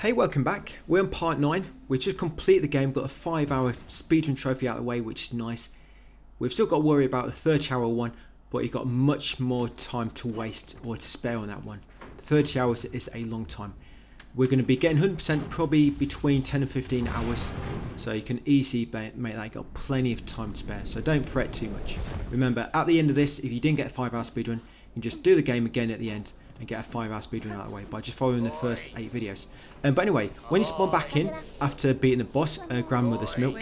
Hey, welcome back. We're on part 9. We just completed the game, got a 5-hour speedrun trophy out of the way, which is nice. We've still got to worry about the 30-hour one, but you've got much more time to waste or to spare on that one. 30 hours is a long time. We're going to be getting 100% probably between 10 and 15 hours, so you can easily make that. Got plenty of time to spare, so don't fret too much. Remember, at the end of this, if you didn't get a 5-hour speedrun, you can just do the game again at the end and get a 5-hour speedrun out of the way by just following the first 8 videos. But anyway, when you spawn back in after beating the boss, Grandmother's Milk,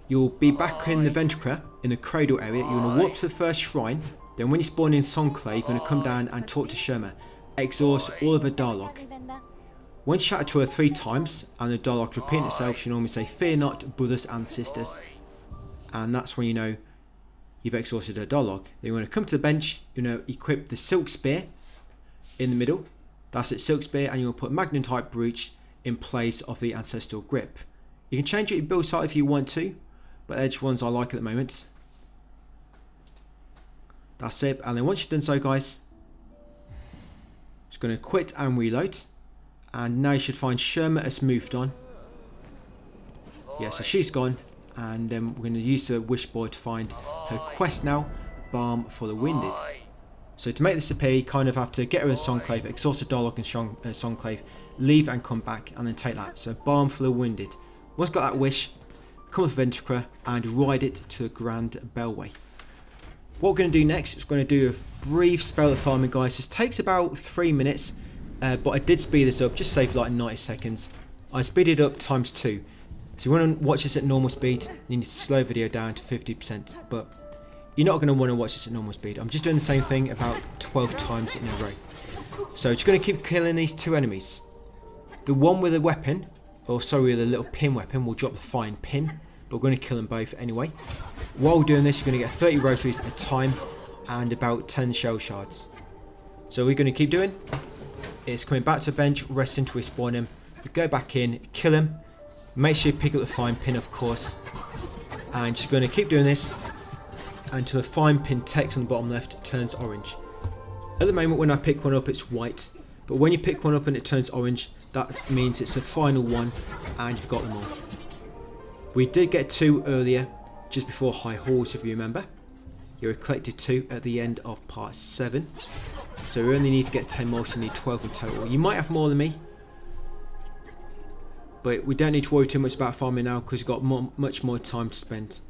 you'll be back in the Ventricra in the cradle area. You're going to walk to the first shrine. Then when you spawn in Songclave, you're going to come down and talk to Sherma. Exhaust all of her dialogue. Once you shout to her 3 times and the dialogue repeating itself, she normally say, "Fear not, brothers and sisters." And that's when you know you've exhausted her dialogue. Then you're going to come to the bench, you're going to equip the Silk Spear in the middle. That's it, Silk Spear, and you'll put Magnum type Brooch in place of the Ancestral Grip. You can change it your build site if you want to, but edge ones I like at the moment. That's it, and then once you've done so, guys, just going to quit and reload. And now you should find Sherma has moved on. Yeah, so she's gone, and we're going to use the wish board to find her quest now, Balm for the Wounded. So to make this appear, you kind of have to get her in Songclave, exhaust the dialogue in Songclave, leave and come back, and then take that. So Balm for the Wounded. Once got that wish, come with Ventricra and ride it to the Grand Bellway. What we're going to do next is we're going to do a brief spell of farming, guys. This takes about 3 minutes, but I did speed this up, just save like 90 seconds. I speeded it up times 2. So you want to watch this at normal speed, you need to slow the video down to 50%, but you're not going to want to watch this at normal speed. I'm just doing the same thing about 12 times in a row. So just going to keep killing these 2 enemies. The one with a weapon, or sorry, with a little pin weapon, will drop the fine pin, but we're going to kill them both anyway. While doing this, you're going to get 30 rosaries at a time and about 10 shell shards. So we're going to keep doing. It's coming back to the bench, resting to respawn him. You go back in, kill him. Make sure you pick up the fine pin, of course. And just going to keep doing this until the fine pin text on the bottom left turns orange. At the moment when I pick one up it's white, but when you pick one up and it turns orange, that means it's the final one and you've got them all. We did get 2 earlier, just before High Halls if you remember. You collected 2 at the end of part 7. So we only need to get 10 more, so you need 12 in total. You might have more than me, but we don't need to worry too much about farming now because we've got much more time to spend.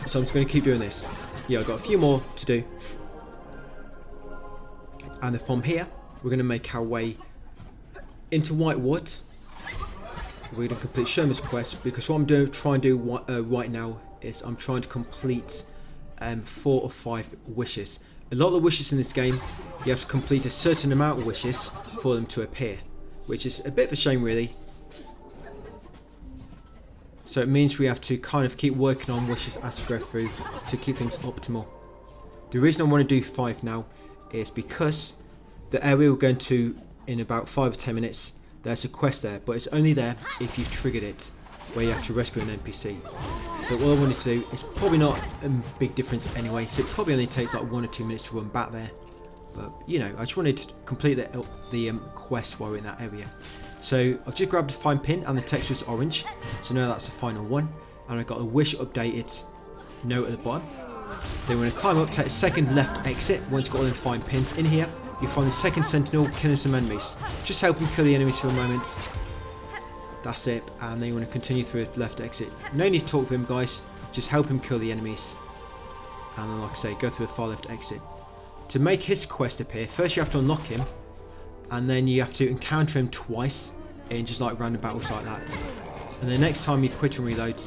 So I'm just going to keep doing this. Yeah, I've got a few more to do. And then from here, we're going to make our way into Whitewood. We're going to complete Sherma's quest, because what I'm trying to do right now is I'm trying to complete 4 or 5 wishes. A lot of the wishes in this game, you have to complete a certain amount of wishes for them to appear, which is a bit of a shame really. So it means we have to kind of keep working on wishes as we go through to keep things optimal. The reason I want to do 5 now is because the area we're going to in about 5 or 10 minutes, there's a quest there, but it's only there if you've triggered it, where you have to rescue an NPC. So what I wanted to do is probably not a big difference anyway, so it probably only takes like 1 or 2 minutes to run back there. But you know, I just wanted to complete the quest while we're in that area. So I've just grabbed the fine pin and the text was orange, so now that's the final one. And I've got a wish updated note at the bottom. Then we're going to climb up, take a second left exit. Once you've got all the fine pins in here, you find the second sentinel, killing some enemies. Just help him kill the enemies for a moment. That's it, and then you want to continue through the left exit. No need to talk with him, guys, just help him kill the enemies. And then, like I say, go through the far left exit. To make his quest appear, first you have to unlock him, and then you have to encounter him twice in just like random battles like that. And the next time you quit and reload,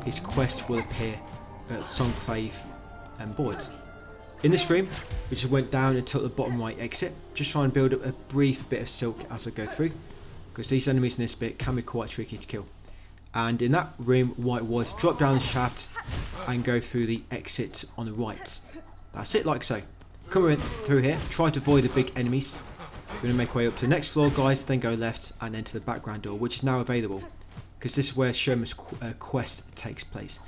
his quest will appear at Songclave and board. In this room, we just went down until the bottom right exit. Just try and build up a brief bit of silk as I go through, because these enemies in this bit can be quite tricky to kill. And in that room, Whitewood, drop down the shaft and go through the exit on the right. That's it, like so. Come in through here, try to avoid the big enemies. We're going to make our way up to the next floor, guys, then go left and enter the background door, which is now available, because this is where Sherma's quest takes place.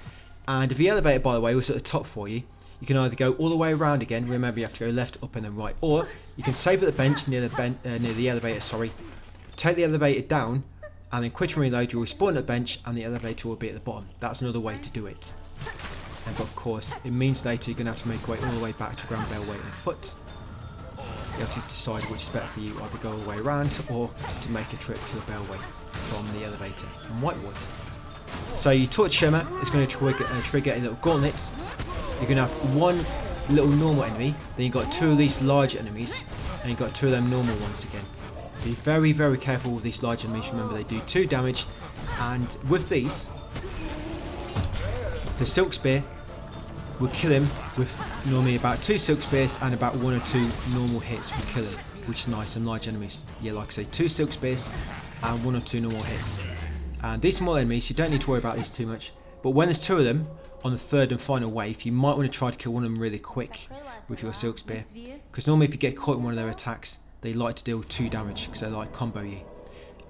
And if the elevator, by the way, was at the top for you, you can either go all the way around again, remember you have to go left, up and then right, or you can save at the bench near the elevator, take the elevator down and then quit and reload, you'll respawn at the bench and the elevator will be at the bottom. That's another way to do it. But of course, it means later you're going to have to make your way all the way back to Grand Bellway on foot. You have to decide which is better for you, either go all the way around or to make a trip to the Bellway from the elevator in Whitewood. So your torch shimmer is going to trigger a little gauntlet. You're going to have one little normal enemy, then you've got two of these large enemies, and you've got two of them normal ones again. Be very, very careful with these large enemies. Remember, they do 2 damage, and with these, the Silk Spear will kill him with normally about 2 Silk Spears and about 1 or 2 normal hits will kill him, which is nice. Some large enemies, yeah, like I say, 2 Silk Spears and 1 or 2 normal hits. And these small enemies, you don't need to worry about these too much, but when there's 2 of them on the 3rd and final wave, you might want to try to kill one of them really quick with your Silk Spear, because normally if you get caught in one of their attacks, they like to deal 2 damage because they like combo you.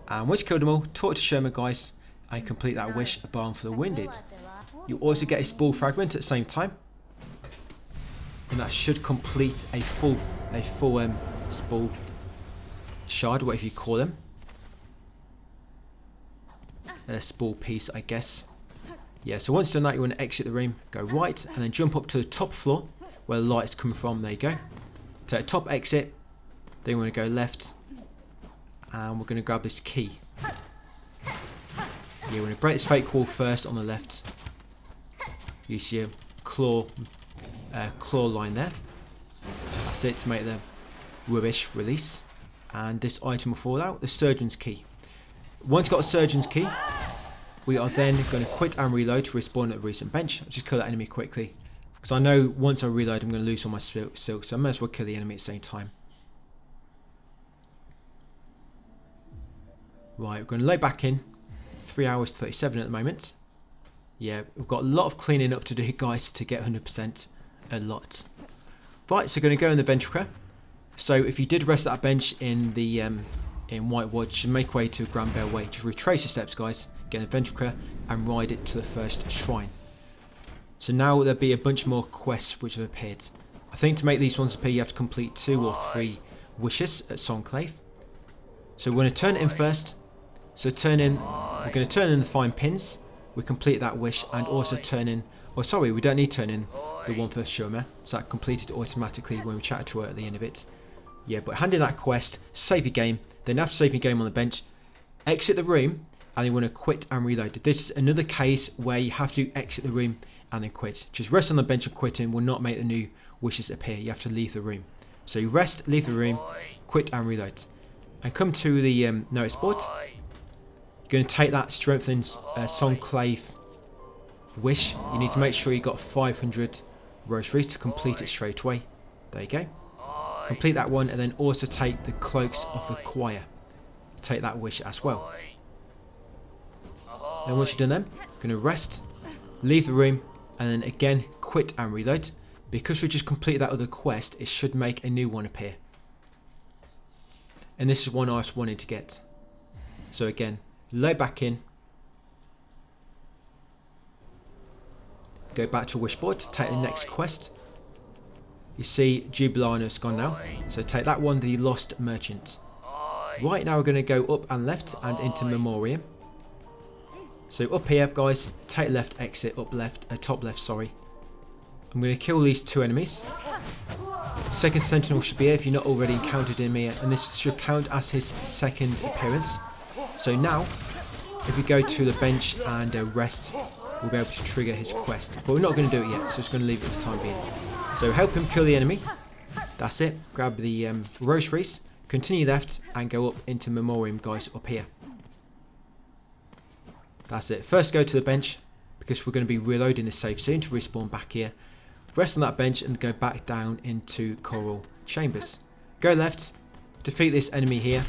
And once you kill them all, talk to Sherma guys and complete that wish, a balm for the wounded. You also get a spore fragment at the same time, and that should complete a full spore shard, whatever you call them. A spore piece, I guess. Yeah, so once done that, you want to exit the room, go right, and then jump up to the top floor where the light's coming from. There you go. Take a top exit, then you want to go left, and we're going to grab this key. You want to break this fake wall first on the left. Use your claw line there. That's it to make the rubbish release. And this item will fall out, the surgeon's key. Once you've got a surgeon's key, we are then going to quit and reload to respawn at the recent bench. I'll just kill that enemy quickly, because I know once I reload I'm going to lose all my silk, so I might as well kill the enemy at the same time. Right, we're going to load back in. 3 hours 37 at the moment. Yeah, we've got a lot of cleaning up to do, guys, to get 100%. A lot. Right, so we're going to go in the ventricle. So if you did rest that bench in the in Whitewood, you should make way to Grand Bellway. Just retrace your steps, guys, get in the ventricle and ride it to the first shrine. So now there'll be a bunch more quests which have appeared. I think to make these ones appear you have to complete 2 or 3 wishes at Songclave. So we're going to turn it in first. So we're going to turn in the fine pins. We complete that wish and also turn in, oh sorry, we don't need to turn in the one for Shoma, so that completed automatically when we chatted to her at the end of it. Yeah, but hand in that quest, save your game, then after saving your game on the bench, exit the room and you want to quit and reload. This is another case where you have to exit the room and then quit. Just rest on the bench and quitting will not make the new wishes appear. You have to leave the room. So you rest, leave the room, quit and reload. And come to the notice board. You're going to take that strengthened Songclave wish. You need to make sure you got 500 rosaries to complete it straight away. There you go. Complete that one and then also take the cloaks of the choir. Take that wish as well. Then once you've done them, you're going to rest, leave the room and then again quit and reload. Because we just completed that other quest, it should make a new one appear. And this is one I was wanting to get. So again, load back in, go back to Wishboard to take the next quest. You see Jubilano's gone now, so take that one, the Lost Merchant. Right now we're going to go up and left and into Memorium. So up here guys, take left, exit, up left, top left, sorry. I'm going to kill these 2 enemies. Second Sentinel should be here if you're not already encountered him here, and this should count as his second appearance. So now, if we go to the bench and rest, we'll be able to trigger his quest. But we're not going to do it yet, so just going to leave it for the time being. So help him kill the enemy. That's it. Grab the rosaries, continue left, and go up into Memorium, guys, up here. That's it. First go to the bench, because we're going to be reloading this save soon to respawn back here. Rest on that bench and go back down into Coral Chambers. Go left, defeat this enemy here.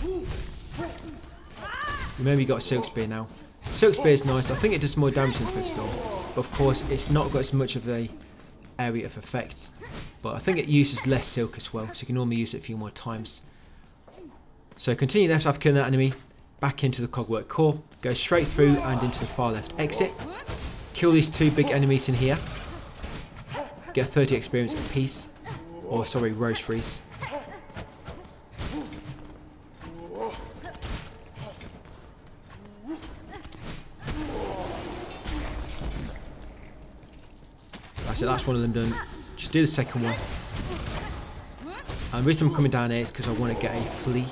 Remember you got a Silk Spear now. Silk Spear is nice. I think it does more damage than Crystal, but of course it's not got as much of a area of effect. But I think it uses less silk as well, so you can normally use it a few more times. So continue left after killing that enemy, back into the Cogwork Core, go straight through and into the far left exit. Kill these 2 big enemies in here. Get 30 experience apiece, or sorry, rosaries. So that's one of them done. Just do the second one. And the reason I'm coming down here is because I want to get a flea.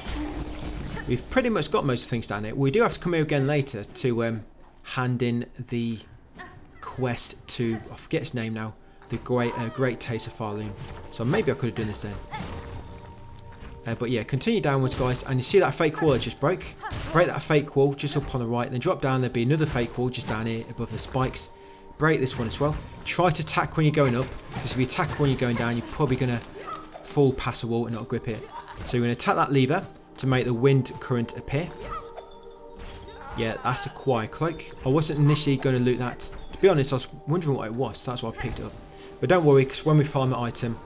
We've pretty much got most of the things down here. We do have to come here again later to hand in the quest to, I forget its name now, the Great Taste of Farloon. So maybe I could have done this then. But yeah, continue downwards, guys, and you see that fake wall I just broke? Break that fake wall just up on the right, then drop down, there'll be another fake wall just down here above the spikes. Break this one as well. Try to attack when you're going up, because if you attack when you're going down, you're probably going to fall past the wall and not grip it. So you're going to attack that lever to make the wind current appear. Yeah, that's a quiet cloak. I wasn't initially going to loot that. To be honest, I was wondering what it was, so that's why I picked it up. But don't worry, because when we farm the item,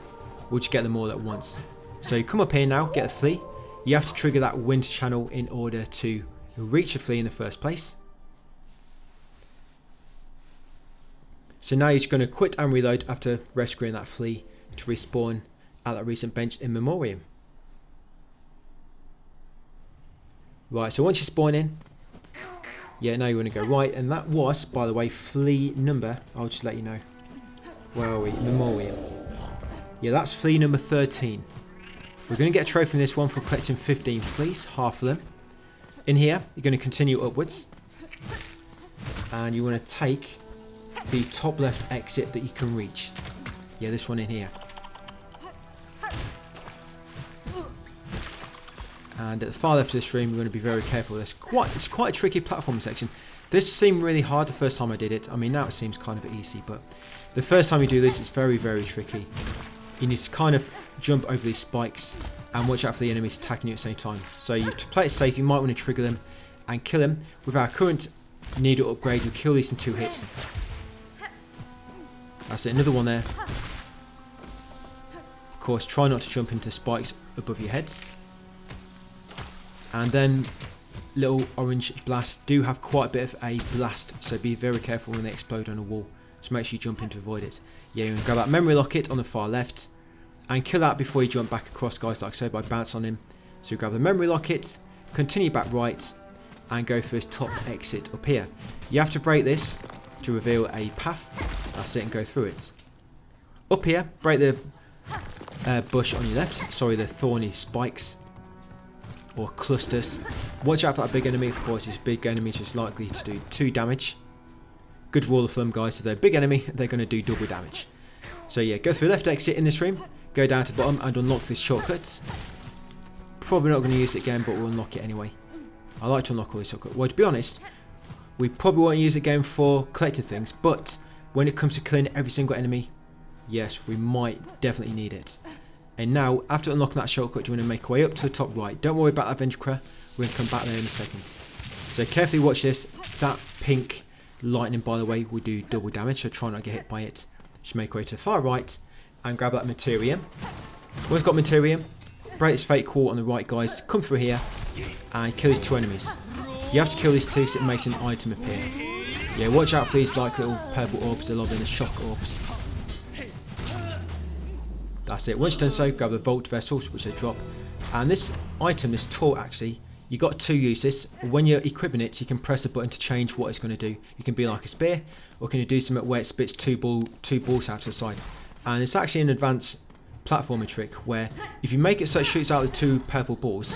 we'll just get them all at once. So you come up here now, get a flea. You have to trigger that wind channel in order to reach a flea in the first place. So now you're just going to quit and reload after rescuing that flea to respawn at that recent bench in Memorium. Right, so once you spawn in, yeah, now you want to go right, and that was, by the way, flea number, I'll just let you know. Where are we? Memorium. Yeah, that's flea number 13. We're going to get a trophy in this one for collecting 15 fleas, half of them. In here, you're going to continue upwards. And you want to take the top left exit that you can reach. Yeah, this one in here. And at the far left of this room, you're going to be very careful. It's quite a tricky platform section. This seemed really hard the first time I did it. I mean, now it seems kind of easy, but the first time you do this, it's very, very tricky. You need to kind of jump over these spikes and watch out for the enemies attacking you at the same time. So to play it safe, you might want to trigger them and kill them. With our current needle upgrade, you'll kill these in 2 hits. That's it, another one there. Of course, try not to jump into spikes above your heads. And then little orange blasts do have quite a bit of a blast, so be very careful when they explode on a wall. So make sure you jump in to avoid it. Yeah, you're going to grab that memory locket on the far left and kill that before you jump back across, guys, like I said, by bounce on him. So you grab the memory locket, continue back right, and go through this top exit up here. You have to break this to reveal a path. That's it, and go through it. Up here, break the bush on your left, sorry, the thorny spikes or clusters. Watch out for that big enemy, of course. This big enemy is just likely to do 2 damage. Good rule of thumb, guys, if they're a big enemy, they're going to do double damage. So yeah, go through left exit in this room, go down to the bottom and unlock this shortcut. Probably not going to use it again, but we'll unlock it anyway. I like to unlock all these shortcuts. Well, to be honest, we probably won't use it again for collecting things, but when it comes to killing every single enemy, yes, we might definitely need it. And now, after unlocking that shortcut, you want to make your way up to the top right. Don't worry about that Avenger Cra, we're going to come back there in a second. So carefully watch this. That pink lightning, by the way, will do double damage, so try not to get hit by it. Just make your way to the far right and grab that Memorium. Once you've got Memorium, break this fake wall on the right, guys. Come through here and kill these 2 enemies. You have to kill these 2 so it makes an item appear. Yeah, watch out for these like little purple orbs, they're lovely, the shock orbs. That's it. Once you've done so, grab the Vault Vessels, which they drop. And this item, this tool actually, you got 2 uses. When you're equipping it, you can press a button to change what it's going to do. You can be like a spear, or can you do something where it spits two balls out to the side. And it's actually an advanced platforming trick where if you make it so it shoots out the 2 purple balls,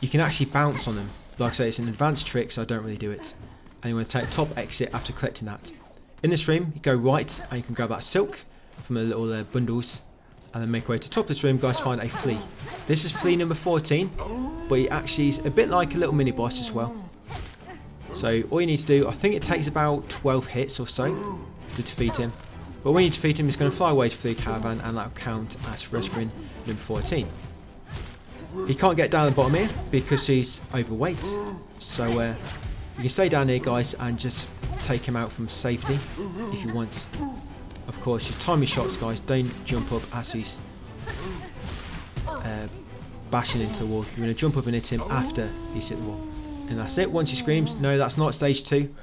you can actually bounce on them. Like I say, it's an advanced trick, so I don't really do it. And you want to take top exit after collecting that. In this room, you go right and you can grab that silk from the little bundles. And then make your way to the top of this room, guys, find a flea. This is flea number 14, but he actually is a bit like a little mini boss as well. So all you need to do, I think it takes about 12 hits or so to defeat him. But when you defeat him, he's going to fly away to Flea Caravan, and that'll count as rescuing number 14. He can't get down the bottom here because he's overweight. So you can stay down here, guys, and just take him out from safety if you want. Of course, just time your shots, guys. Don't jump up as he's bashing into the wall. You're going to jump up and hit him after he's hit the wall. And that's it. Once he screams, no, that's not stage 2.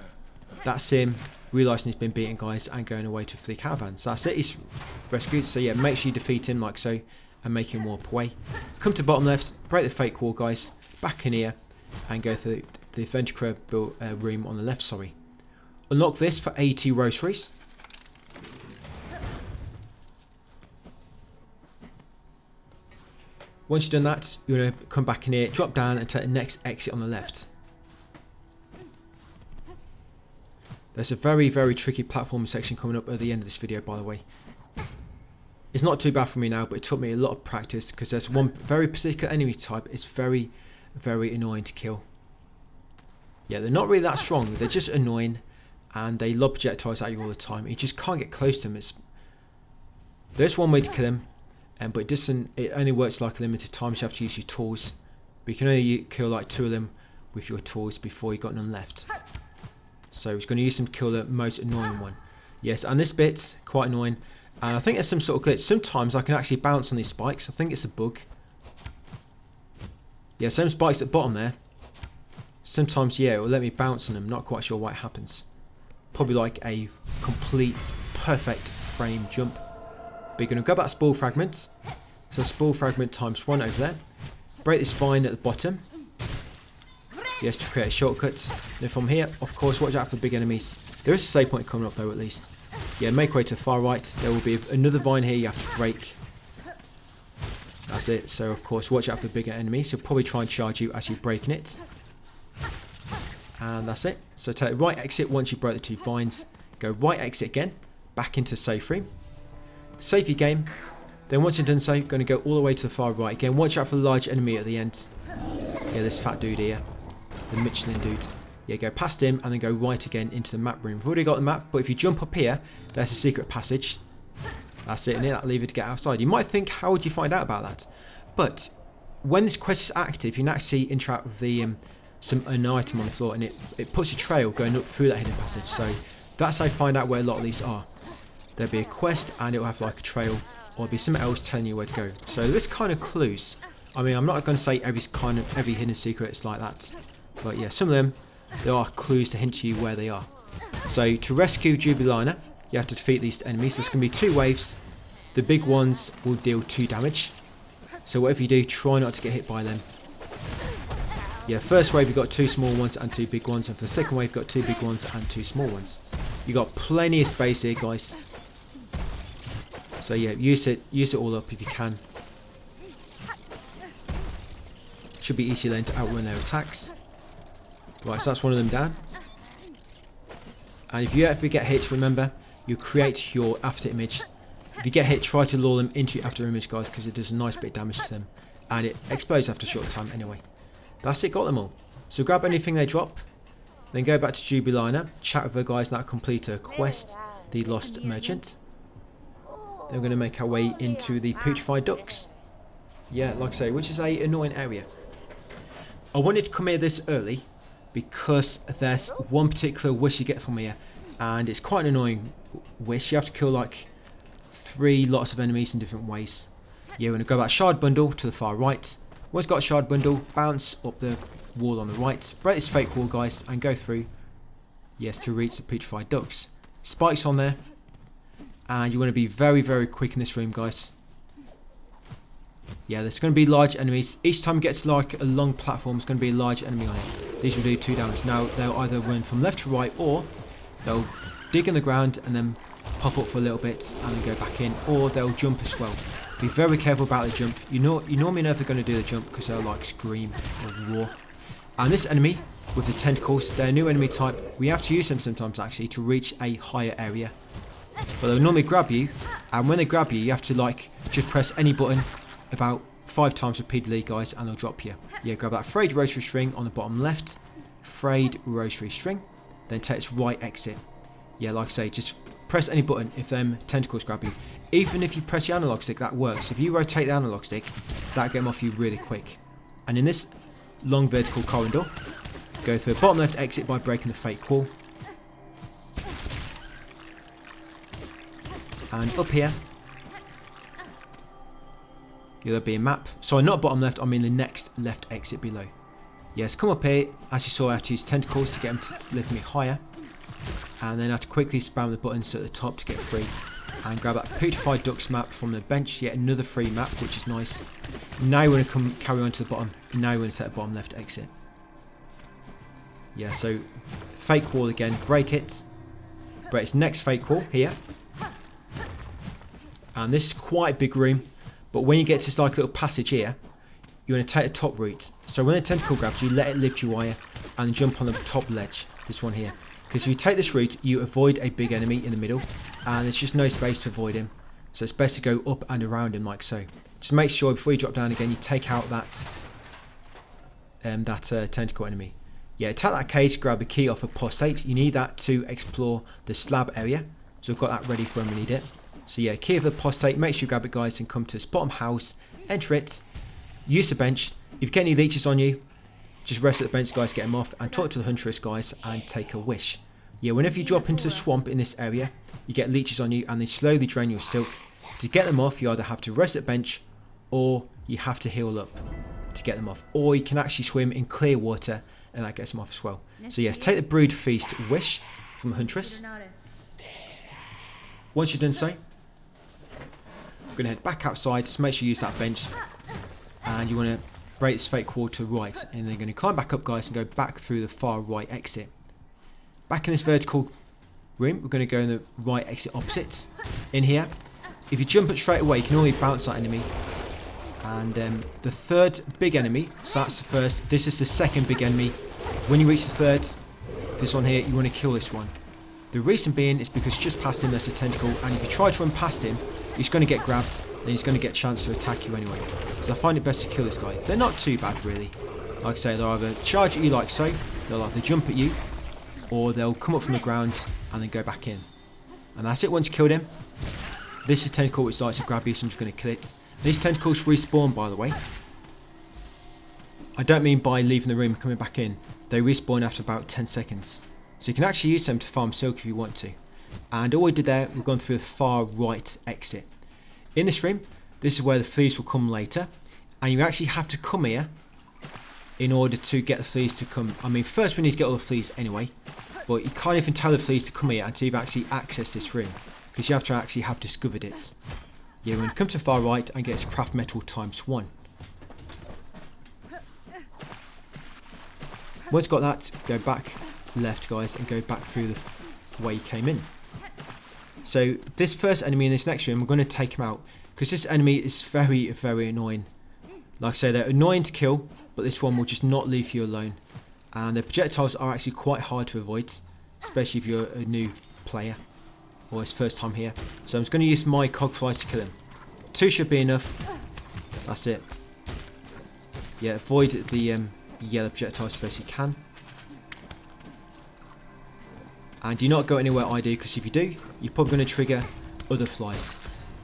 That's him realising he's been beaten, guys, and going away to Flea Caravan. So that's it. He's rescued. So yeah, make sure you defeat him like so and make him walk away. Come to the bottom left, break the fake wall, guys. Back in here and go through the Adventure Crab room on the left, sorry. Unlock this for 80 rosaries. Once you've done that, you're going to come back in here, drop down and take the next exit on the left. There's a very, very tricky platform section coming up at the end of this video, by the way. It's not too bad for me now, but it took me a lot of practice because there's one very particular enemy type. It's very, very annoying to kill. Yeah, they're not really that strong. They're just annoying and they lob projectiles at you all the time. You just can't get close to them. There's one way to kill them. But it only works like a limited time, so you have to use your tools. But you can only kill like 2 of them with your tools before you've got none left. So he's going to use them to kill the most annoying one. Yes, and this bit's quite annoying. And I think there's some sort of glitch. Sometimes I can actually bounce on these spikes. I think it's a bug. Yeah, some spikes at the bottom there. Sometimes, yeah, it will let me bounce on them. Not quite sure why it happens. Probably like a complete, perfect frame jump. But you're going to grab that spool fragment. So spool fragment times 1 over there. Break this vine at the bottom. Yes, to create a shortcut. Then from here, of course, watch out for the big enemies. There is a save point coming up though, at least. Yeah, make way to the far right. There will be another vine here you have to break. That's it. So, of course, watch out for the bigger enemies. He'll probably try and charge you as you're breaking it. And that's it. So take the right exit once you break the 2 vines. Go right exit again. Back into safe room. Save your game. Then once you've done so, you're going to go all the way to the far right. Again, watch out for the large enemy at the end. Yeah, this fat dude here. The Michelin dude. Yeah, go past him and then go right again into the map room. We've already got the map, but if you jump up here, there's a secret passage. That's it, and that'll leave you to get outside. You might think, how would you find out about that? But when this quest is active, you can actually interact with the an item on the floor, and it puts a trail going up through that hidden passage. So that's how you find out where a lot of these are. There'll be a quest, and it'll have like a trail, or it'll be something else telling you where to go. So this kind of clues. I mean, I'm not going to say every hidden secret is like that, but yeah, some of them there are clues to hint to you where they are. So to rescue Jubilina, you have to defeat these enemies. There's going to be 2 waves. The big ones will deal 2 damage. So whatever you do, try not to get hit by them. Yeah, first wave you've got 2 small ones and 2 big ones, and for the second wave you've got 2 big ones and 2 small ones. You've got plenty of space here, guys. So yeah, use it all up if you can. Should be easier then to outrun their attacks. Right, so that's one of them down. And if you ever get hit, remember, you create your after image. If you get hit, try to lure them into your after image, guys, because it does a nice bit of damage to them. And it explodes after a short time anyway. That's it, got them all. So grab anything they drop. Then go back to Jubilina, chat with the guys that complete a quest, the Lost Merchant. Then we're going to make our way into the Petrified Docks. Yeah, like I say, which is a annoying area. I wanted to come here this early because there's one particular wish you get from here, and it's quite an annoying wish. You have to kill like 3 lots of enemies in different ways. You're going to go that shard bundle to the far right. Once you've got a shard bundle, bounce up the wall on the right, break this fake wall, guys, and go through, yes, to reach the Petrified Docks. Spikes on there, and you want to be very, very quick in this room, guys. Yeah, there's going to be large enemies. Each time you get to like a long platform, there's going to be a large enemy on it. These will do 2 damage. Now, they'll either run from left to right, or they'll dig in the ground and then pop up for a little bit and then go back in, or they'll jump as well. Be very careful about the jump. You normally know if they're going to do the jump because they'll like scream or roar. And this enemy with the tentacles, they're a new enemy type. We have to use them sometimes actually to reach a higher area. But they'll normally grab you, and when they grab you, you have to like just press any button about 5 times repeatedly, guys, and they'll drop you. Yeah, grab that frayed rosary string on the bottom left. Frayed rosary string. Then take its right exit. Yeah, like I say, just press any button if them tentacles grab you. Even if you press the analog stick, that works. If you rotate the analog stick, that'll get them off you really quick. And in this long vertical corridor, go through the bottom left exit by breaking the fake wall. And up here, there'll be a map. Sorry, not bottom left, I mean the next left exit below. Yes, come up here. As you saw, I have to use tentacles to get them to lift me higher. And then I have to quickly spam the buttons at the top to get free. And grab that Petrified Docks map from the bench. Yet another free map, which is nice. Now we're going to carry on to the bottom. And now we're going to take the bottom left exit. Yeah, so fake wall again. Break it. Break its next fake wall here. And this is quite a big room. But when you get to this like little passage here, you want to take the top route. So when the tentacle grabs you, let it lift you higher and jump on the top ledge, this one here. Because if you take this route, you avoid a big enemy in the middle, and there's just no space to avoid him. So it's best to go up and around him like so. Just make sure before you drop down again, you take out that tentacle enemy. Yeah, take that cage, grab the key off a postate. You need that to explore the slab area. So we've got that ready for when we need it. So yeah, key of the postate, make sure you grab it guys and come to this bottom house, enter it, use the bench. If you get any leeches on you, just rest at the bench guys, get them off, and talk to the huntress guys and take a wish. Yeah, whenever you drop into a swamp in this area, you get leeches on you and they slowly drain your silk. To get them off, you either have to rest at the bench or you have to heal up to get them off. Or you can actually swim in clear water and that gets them off as well. So yes, take the brood feast wish from the huntress. Once you've done so, we're going to head back outside, just make sure you use that bench, and you want to break this fake wall to the right, and then you're going to climb back up guys and go back through the far right exit. Back in this vertical room, we're going to go in the right exit opposite. In here, if you jump it straight away, you can only bounce that enemy. And the third big enemy, so that's the first, this is the second big enemy. When you reach the third, this one here, you want to kill this one. The reason being is because just past him there's a tentacle, and if you try to run past him, he's going to get grabbed, and he's going to get a chance to attack you anyway. So I find it best to kill this guy. They're not too bad really. Like I say, they'll either charge at you like so, they'll either jump at you, or they'll come up from the ground and then go back in. And that's it. Once you killed him, this is a tentacle which likes to grab you, so I'm just going to kill it. These tentacles respawn, by the way. I don't mean by leaving the room and coming back in. They respawn after about 10 seconds. So you can actually use them to farm silk if you want to. And all we did there, we've gone through the far right exit. In this room, this is where the fleas will come later. And you actually have to come here in order to get the fleas to come. I mean, first we need to get all the fleas anyway. But you can't even tell the fleas to come here until you've actually accessed this room. Because you have to actually have discovered it. Yeah, we're going to come to the far right and get this craft metal ×1. Once you've got that, go back left guys and go back through the way you came in. So this first enemy in this next room, we're going to take him out. Because this enemy is very, very annoying. Like I say, they're annoying to kill, but this one will just not leave you alone. And the projectiles are actually quite hard to avoid, especially if you're a new player. Or his first time here. So I'm just going to use my cogflies to kill him. 2 should be enough. That's it. Yeah, avoid the yellow projectiles as best you can. And do not go anywhere I do, because if you do, you're probably going to trigger other flies.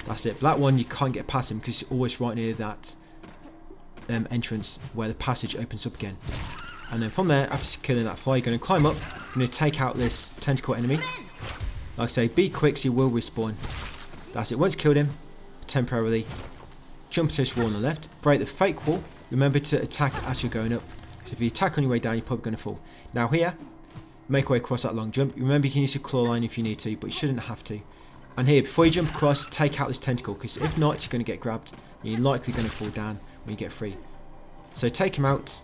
That's it. Black one, you can't get past him because he's always right near that entrance where the passage opens up again. And then from there, after killing that fly, you're going to climb up. You're going to take out this tentacle enemy. Like I say, be quick so you will respawn. That's it. Once killed him, temporarily, jump to this wall on the left, break the fake wall. Remember to attack as you're going up. So if you attack on your way down, you're probably going to fall. Now here, make your way across that long jump. Remember you can use your claw line if you need to, but you shouldn't have to. And here, before you jump across, take out this tentacle, because if not, you're going to get grabbed. And you're likely going to fall down when you get free. So take him out,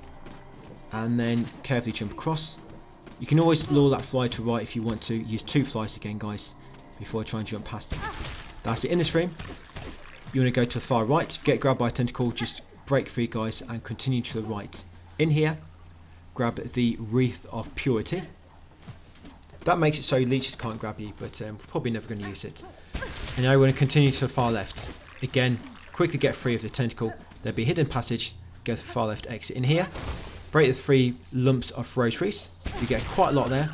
and then carefully jump across. You can always lure that fly to right if you want to. Use 2 flies again, guys, before I try and jump past him. That's it. In this room, you want to go to the far right. If you get grabbed by a tentacle, just break free, guys, and continue to the right. In here, grab the Wreath of Purity. That makes it so leeches can't grab you, but we're probably never going to use it. And now we're going to continue to the far left. Again, quickly get free of the tentacle. There'll be a hidden passage. Go to the far left exit. In here, break the 3 lumps of rosaries. You get quite a lot there.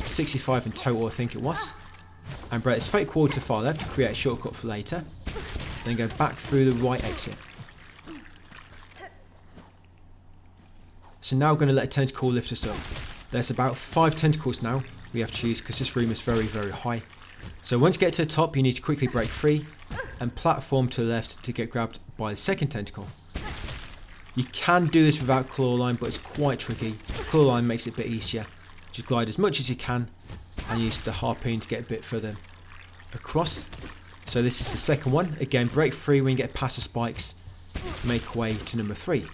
65 in total, I think it was. And break this fake wall to the far left to create a shortcut for later. Then go back through the right exit. So now we're going to let a tentacle lift us up. There's about 5 tentacles now we have to use because this room is very, very high. So once you get to the top, you need to quickly break free and platform to the left to get grabbed by the second tentacle. You can do this without claw line, but it's quite tricky. Claw line makes it a bit easier. Just glide as much as you can and use the harpoon to get a bit further across. So this is the second one. Again, break free when you get past the spikes. Make way to number 3.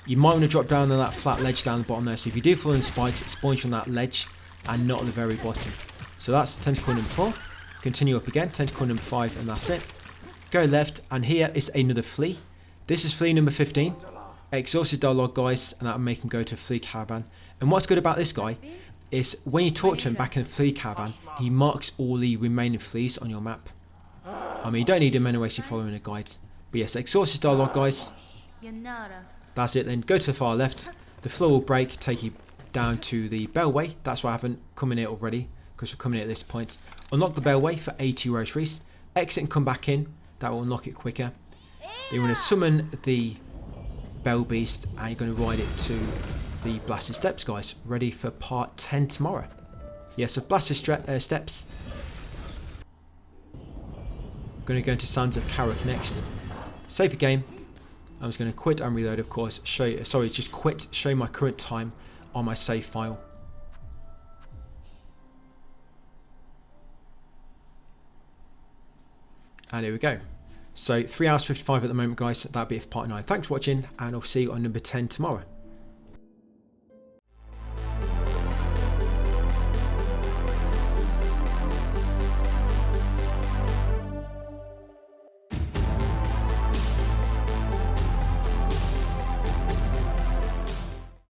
You might want to drop down on that flat ledge down the bottom there. So if you do fall in the spikes, it spawns you on that ledge and not at the very bottom. So that's tentacle number 4. Continue up again, tentacle number 5, and that's it. Go left, and here is another flea. This is flea number 15. exhausted dialogue, guys, and that'll make him go to a flea caravan. And what's good about this guy is when you talk to him back in the flea caravan, he marks all the remaining fleas on your map. I mean, you don't need him anyway, so you're following a guide. But yes, exhausted dialogue, guys. That's it. Then go to the far left. The floor will break, take you down to the bellway. That's why I haven't come in here already, because we're coming in at this point. Unlock the bellway for 80 rosaries. Exit and come back in. That will unlock it quicker. Then you're going to summon the bell beast, and you're going to ride it to the blasted steps, guys. Ready for part 10 tomorrow. Yes, so blasted steps. I'm going to go into Sands of Carrick next. Save the game. I'm just going to quit and reload, of course. Just quit, show my current time on my save file. And here we go. So 3 hours 55 at the moment, guys. That'll be it for part 9. Thanks for watching, and I'll see you on number 10 tomorrow.